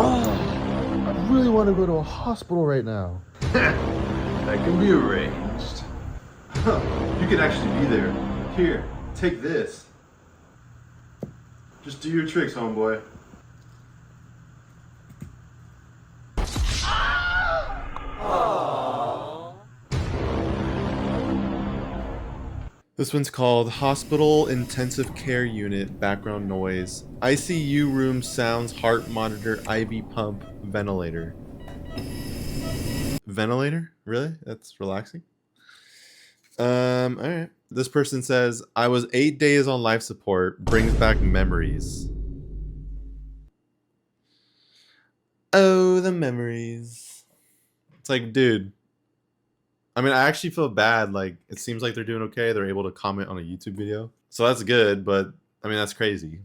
Oh, I really want to go to a hospital right now. That can be arranged. You can actually be there. Here, take this. Just do your tricks, homeboy. This one's called Hospital Intensive Care Unit Background Noise. ICU room sounds, heart monitor, IV pump, ventilator. Ventilator? Really? That's relaxing? Alright. This person says, I was 8 days on life support, brings back memories. Oh, the memories. It's like, dude. I mean, I actually feel bad. Like, it seems like they're doing okay. They're able to comment on a YouTube video. So that's good, but I mean, that's crazy.